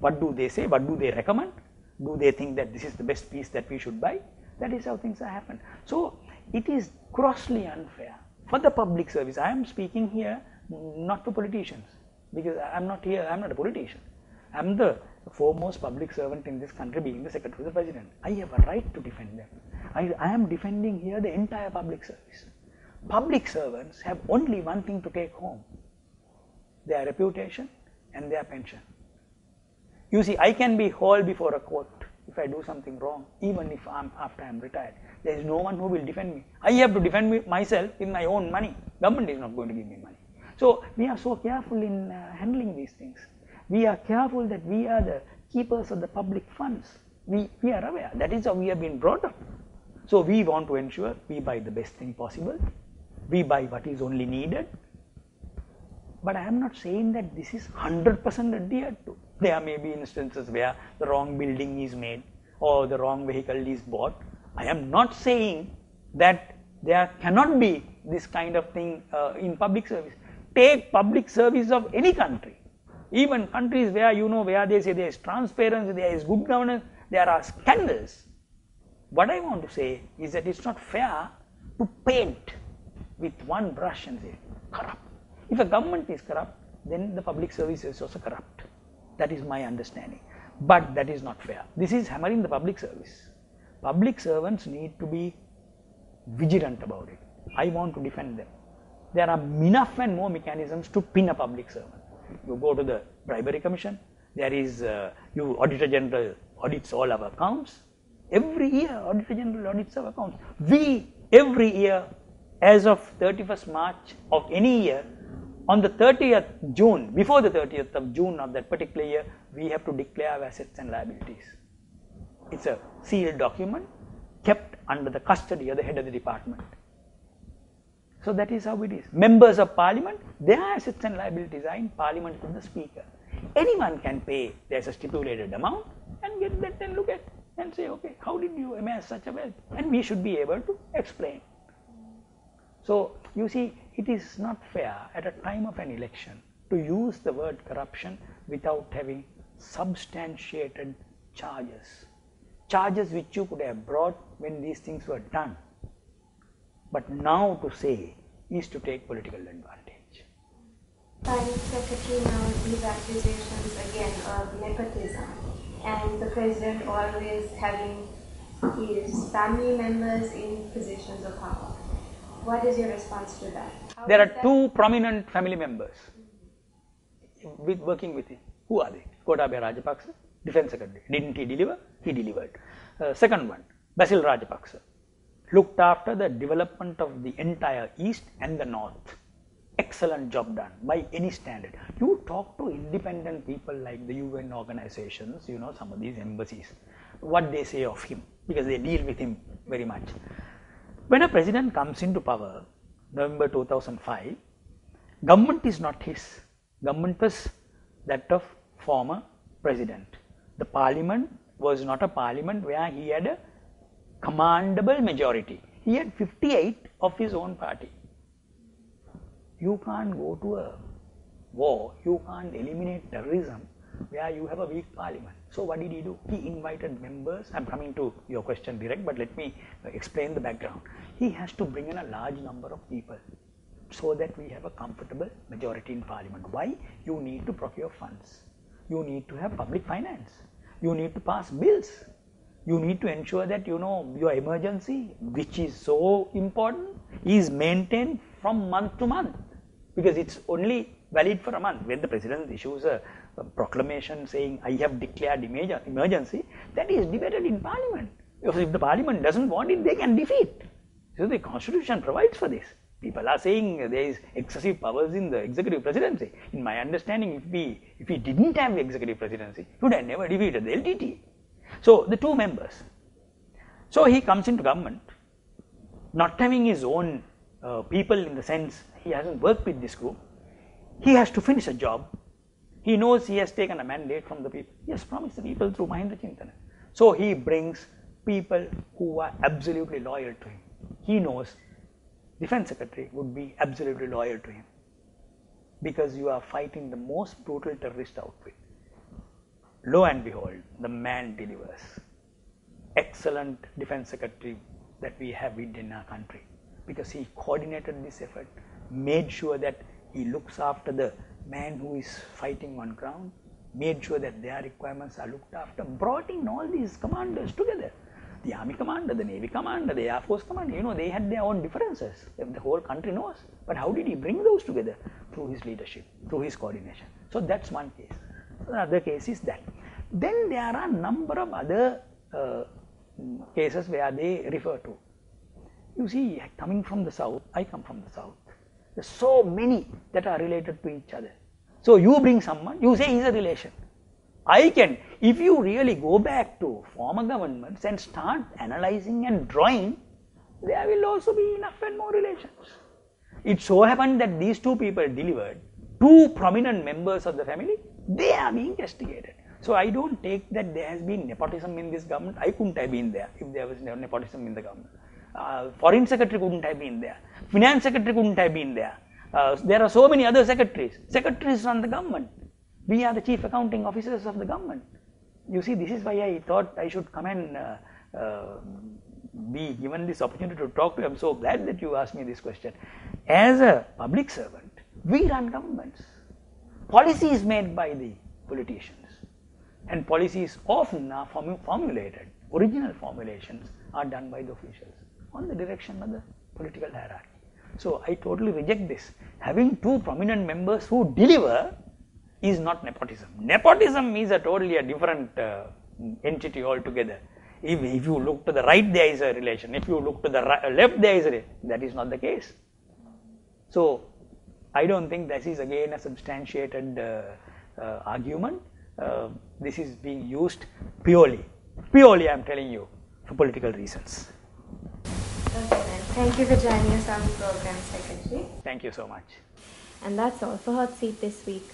What do they say? What do they recommend? Do they think that this is the best piece that we should buy? That is how things happen. So it is grossly unfair for the public service. I am speaking here not to politicians, because I am not here, I am not a politician. I am the foremost public servant in this country, being the Secretary of the President. I have a right to defend them. I am defending here the entire public service. Public servants have only one thing to take home: their reputation and their pension. You see, I can be hauled before a court if I do something wrong, even if after I am retired. There is no one who will defend me. I have to defend myself with my own money. Government is not going to give me money. So we are so careful in handling these things. We are careful that we are the keepers of the public funds. We are aware. That is how we have been brought up. So we want to ensure we buy the best thing possible. We buy what is only needed. But I am not saying that this is 100% adhered to. There may be instances where the wrong building is made or the wrong vehicle is bought. I am not saying that there cannot be this kind of thing in public service. Take public service of any country. Even countries where where they say there is transparency, there is good governance, there are scandals. What I want to say is that it's not fair to paint with one brush and say corrupt. If a government is corrupt, then the public service is also corrupt. That is my understanding. But that is not fair. This is hammering the public service. Public servants need to be vigilant about it. I want to defend them. There are enough and more mechanisms to pin a public servant. You go to the bribery commission, there is, Auditor General audits all our accounts. Every year, Auditor General audits our accounts. We, every year, as of 31st March of any year, on the 30th June, before the 30th of June of that particular year, we have to declare our assets and liabilities. It's a sealed document kept under the custody of the head of the department. So that is how it is. Members of Parliament, their assets and liabilities are in Parliament with the Speaker. Anyone can pay, there's a stipulated amount, and get that and look at and say, okay, how did you amass such a wealth? And we should be able to explain. So you see, it is not fair at a time of an election to use the word corruption without having substantiated charges. Charges which you could have brought when these things were done. But now to say is to take political advantage. Private Secretary, now these accusations again of nepotism, and the President always having his family members in positions of power. What is your response to that? There are two prominent family members working with him. Who are they? Gotabaya Rajapaksa, Defence Secretary. Didn't he deliver? He delivered. Second one, Basil Rajapaksa, looked after the development of the entire East and the North. Excellent job done by any standard. You talk to independent people like the UN organizations, some of these embassies, what they say of him, because they deal with him very much. When a president comes into power, November 2005, government is not his. Government was that of former president. The parliament was not a parliament where he had a commandable majority. He had 58 of his own party. You can't go to a war, you can't eliminate terrorism where you have a weak parliament. So what did he do? He invited members. I'm coming to your question direct, but let me explain the background. He has to bring in a large number of people so that we have a comfortable majority in parliament. Why? You need to procure funds. You need to have public finance. You need to pass bills. You need to ensure that your emergency, which is so important, is maintained from month to month, because it's only valid for a month. When the president issues a proclamation saying, I have declared emergency, that is debated in parliament. Because if the parliament doesn't want it, they can defeat. So the constitution provides for this. People are saying there is excessive powers in the executive presidency. In my understanding, if we didn't have the executive presidency, we would have never defeated the LTT. So the two members. So he comes into government, not having his own people, in the sense he hasn't worked with this group. He has to finish a job. He knows he has taken a mandate from the people. He has promised the people through Mahindra Chintana. So he brings people who are absolutely loyal to him. He knows Defence Secretary would be absolutely loyal to him, because you are fighting the most brutal terrorist outfit. lo and behold, the man delivers. Excellent defense secretary that we have in our country, because he coordinated this effort, made sure that he looks after the man who is fighting on ground, made sure that their requirements are looked after, brought in all these commanders together. The army commander, the navy commander, the air force commander, they had their own differences. The whole country knows. But how did he bring those together? Through his leadership, through his coordination. So that's one case. The other case is that. Then there are a number of other cases where they refer to. You see, coming from the south, I come from the south. There's so many that are related to each other. So you bring someone, you say he's a relation. If you really go back to former governments and start analyzing and drawing, there will also be enough and more relations. It so happened that these two people delivered, two prominent members of the family, they are being castigated. So I don't take that there has been nepotism in this government. I couldn't have been there if there was nepotism in the government. Foreign secretary couldn't have been there. Finance secretary couldn't have been there. There are so many other secretaries. Secretaries run the government. We are the chief accounting officers of the government. You see, this is why I thought I should come and be given this opportunity to talk to you. I'm so glad that you asked me this question. As a public servant, we run governments. Policy is made by the politicians. And policies often are formulated. Original formulations are done by the officials on the direction of the political hierarchy. So I totally reject this. Having two prominent members who deliver is not nepotism. Nepotism is a totally different entity altogether. If you look to the right, there is a relation. If you look to the left, there is a relation. That is not the case. So I don't think this is again a substantiated argument. This is being used purely I am telling you, for political reasons. Okay then. Thank you for joining us on the program, Secretary. Thank you so much. And that's all for Hot Seat this week.